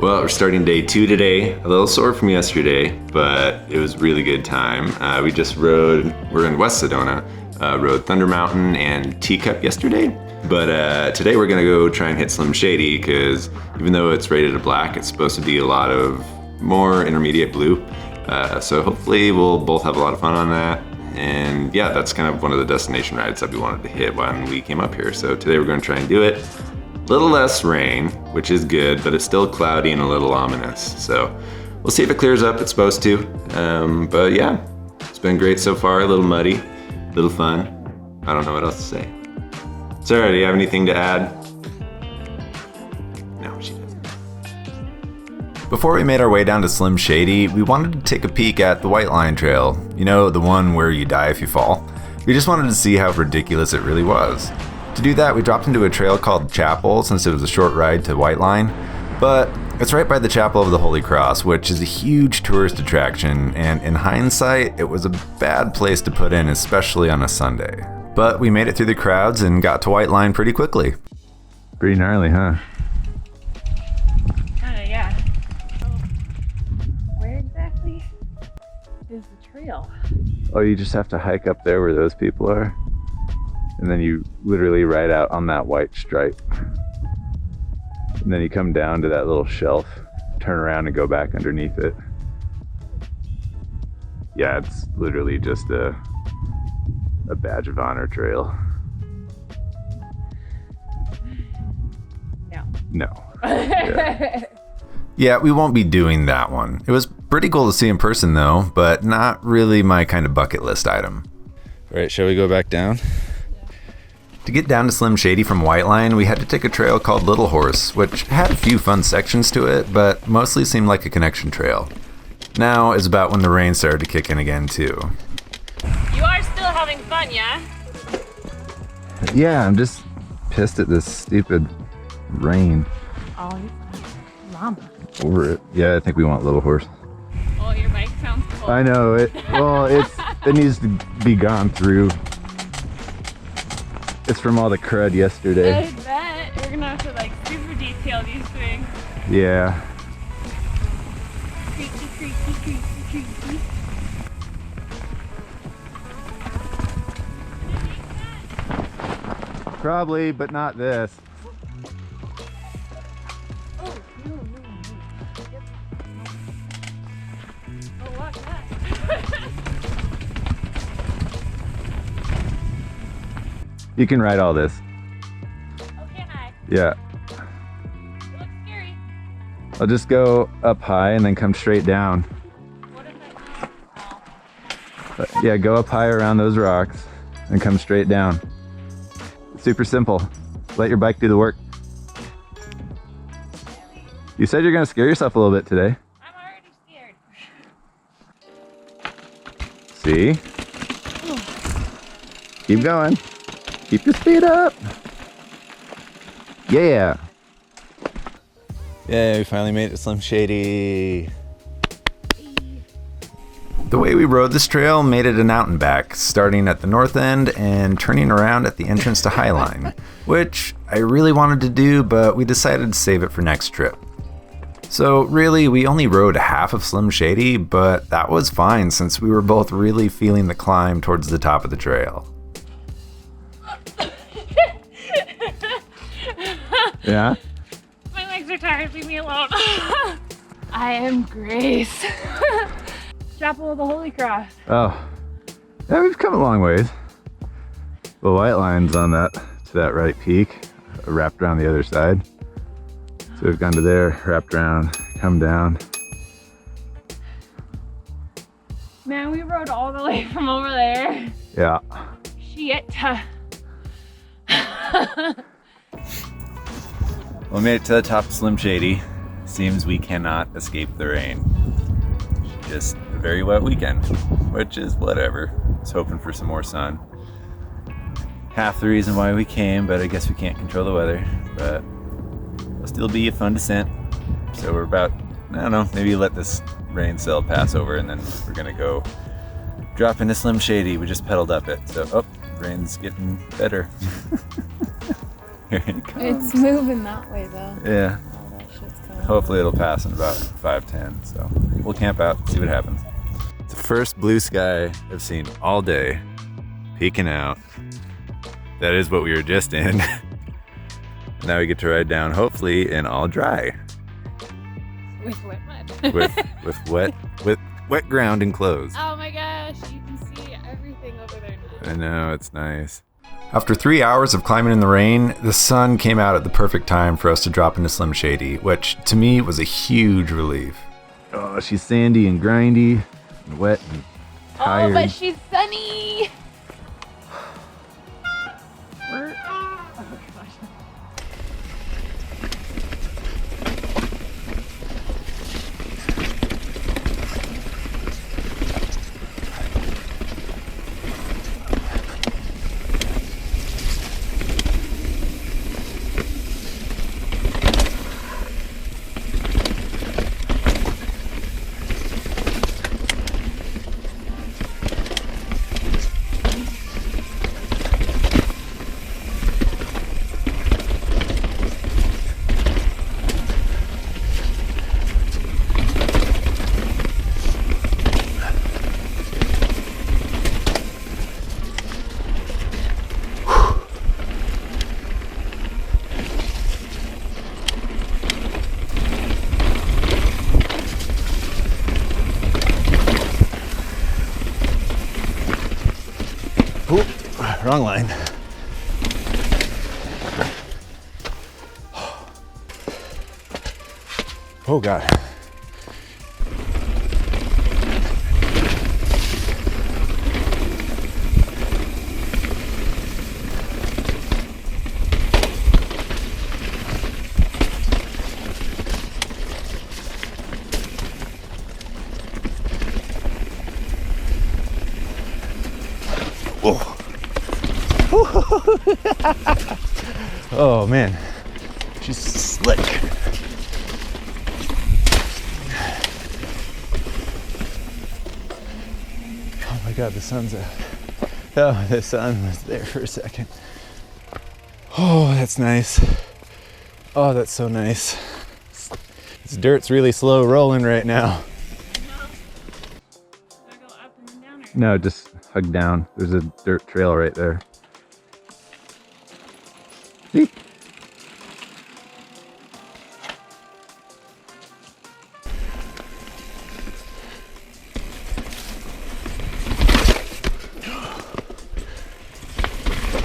Well, we're starting day 2 today. A little sore from yesterday, but it was a really good time. We just rode, we're in West Sedona, rode Thunder Mountain and Teacup yesterday. But today we're gonna go try and hit Slim Shady, because even though it's rated a black, it's supposed to be a lot of more intermediate blue. So hopefully we'll both have a lot of fun on that. And yeah, that's kind of one of the destination rides that we wanted to hit when we came up here. So today we're gonna try and do it. A little less rain, which is good, but it's still cloudy and a little ominous. So we'll see if it clears up, it's supposed to. But yeah, it's been great so far, a little muddy, a little fun. I don't know what else to say. Sarah, do you have anything to add? No, she doesn't. Before we made our way down to Slim Shady, we wanted to take a peek at the White Line Trail. You know, the one where you die if you fall. We just wanted to see how ridiculous it really was. To do that, we dropped into a trail called Chapel, since it was a short ride to White Line, but it's right by the Chapel of the Holy Cross, which is a huge tourist attraction, and in hindsight, it was a bad place to put in, especially on a Sunday. But we made it through the crowds and got to White Line pretty quickly. Pretty gnarly, huh? Yeah. Where exactly is the trail? Oh, you just have to hike up there where those people are. And then you literally ride out on that white stripe. And then you come down to that little shelf, turn around and go back underneath it. Yeah, it's literally just a badge of honor trail. No. No. Yeah. Yeah, we won't be doing that one. It was pretty cool to see in person though, but not really my kind of bucket list item. All right, shall we go back down? To get down to Slim Shady from White Line, we had to take a trail called Little Horse, which had a few fun sections to it, but mostly seemed like a connection trail. Now is about when the rain started to kick in again too. You are still having fun, yeah? Yeah, I'm just pissed at this stupid rain Oh, llama. over it. Yeah, I think we want Little Horse. Oh, your bike sounds cool. I know it. Well, it needs to be gone through. It's from all the crud yesterday. I bet. You're gonna have to like super detail these things. Yeah. Creaky, creaky, creaky, creaky. Probably, but not this. Oh, no. Yep. Oh, watch that. You can ride all this. Oh, can I? Yeah. It looks scary. I'll just go up high and then come straight down. What if I oh. But yeah, go up high around those rocks and come straight down. Super simple. Let your bike do the work. You said you're gonna scare yourself a little bit today. I'm already scared. See? Keep going. Keep your speed up. Yeah. Yeah, we finally made it to Slim Shady. The way we rode this trail made it an out and back, starting at the north end and turning around at the entrance to Highline, which I really wanted to do, but we decided to save it for next trip. So really, we only rode half of Slim Shady, but that was fine since we were both really feeling the climb towards the top of the trail. Yeah? My legs are tired, leave me alone. I am Grace. Chapel of the Holy Cross. Oh. Yeah, we've come a long ways. The white line's on that to that right peak, wrapped around the other side. So we've gone to there, wrapped around, come down. Man, we rode all the way from over there. Yeah. Shit. We made it to the top of Slim Shady. Seems we cannot escape the rain. Just a very wet weekend, which is whatever. I was hoping for some more sun. Half the reason why we came, but I guess we can't control the weather. But it'll still be a fun descent. So we're about, I don't know, maybe let this rain cell pass over and then we're gonna go drop into Slim Shady. We just pedaled up it. So, oh, rain's getting better. Here it comes. It's moving that way though. Yeah. All that shit's coming. hopefully it'll pass in about 5:10. So we'll camp out, see what happens. It's the first blue sky I've seen all day, peeking out. That is what we were just in. Now we get to ride down, hopefully in all dry. With wet mud. with wet ground and clothes. Oh my gosh, you can see everything over there now. I know, it's nice. After 3 hours of climbing in the rain, the sun came out at the perfect time for us to drop into Slim Shady, which to me was a huge relief. Oh, she's sandy and grindy and wet and tired. Oh, but she's sunny. Wrong line. Oh God. Whoa. Oh man, she's slick. Oh my God, the sun's out. Oh, the sun was there for a second. Oh, that's nice. Oh, that's so nice. This dirt's really slow rolling right now. No, just hug down. There's a dirt trail right there. See?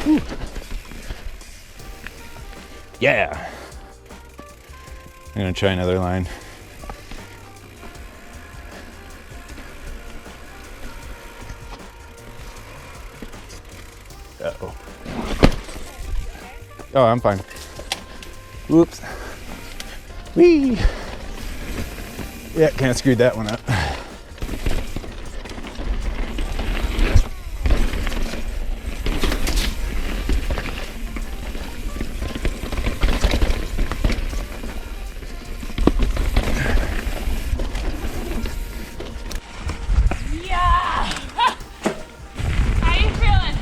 Whew. Yeah. I'm gonna try another line. Uh-oh. Oh, I'm fine. Whoops. Whee! Yeah, kind of screwed that one up. Yeah! How you feeling?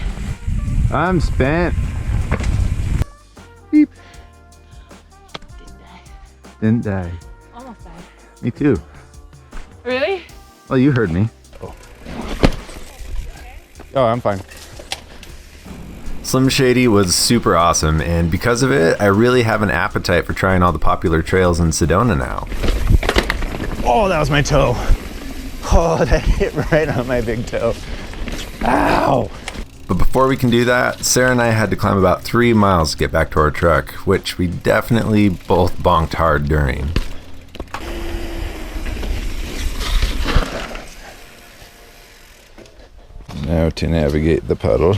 I'm spent. Beep. Didn't die. Almost died. Me too. Really? Well, you heard me. Oh, I'm fine. Slim Shady was super awesome, and because of it, I really have an appetite for trying all the popular trails in Sedona now. Oh, that was my toe. Oh, that hit right on my big toe. Ow! But before we can do that, Sarah and I had to climb about 3 miles to get back to our truck, which we definitely both bonked hard during. Now to navigate the puddle.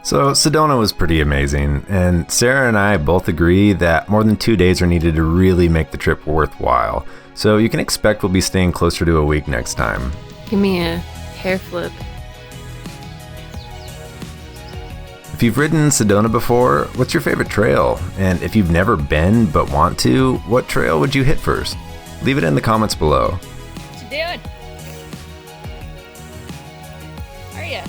So Sedona was pretty amazing, and Sarah and I both agree that more than 2 days are needed to really make the trip worthwhile. So you can expect we'll be staying closer to a week next time. Give me a hair flip. If you've ridden Sedona before, what's your favorite trail? And if you've never been but want to, what trail would you hit first? Leave it in the comments below. What you doing? Are ya?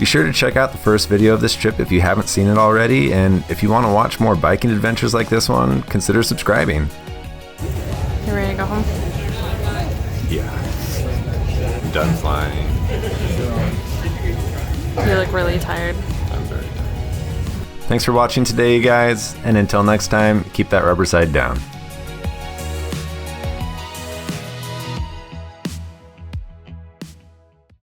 Be sure to check out the first video of this trip if you haven't seen it already, and if you want to watch more biking adventures like this one, consider subscribing. You ready to go home? Yeah. I'm done flying. You look really tired. I'm very tired. Thanks for watching today, you guys, and until next time, keep that rubber side down.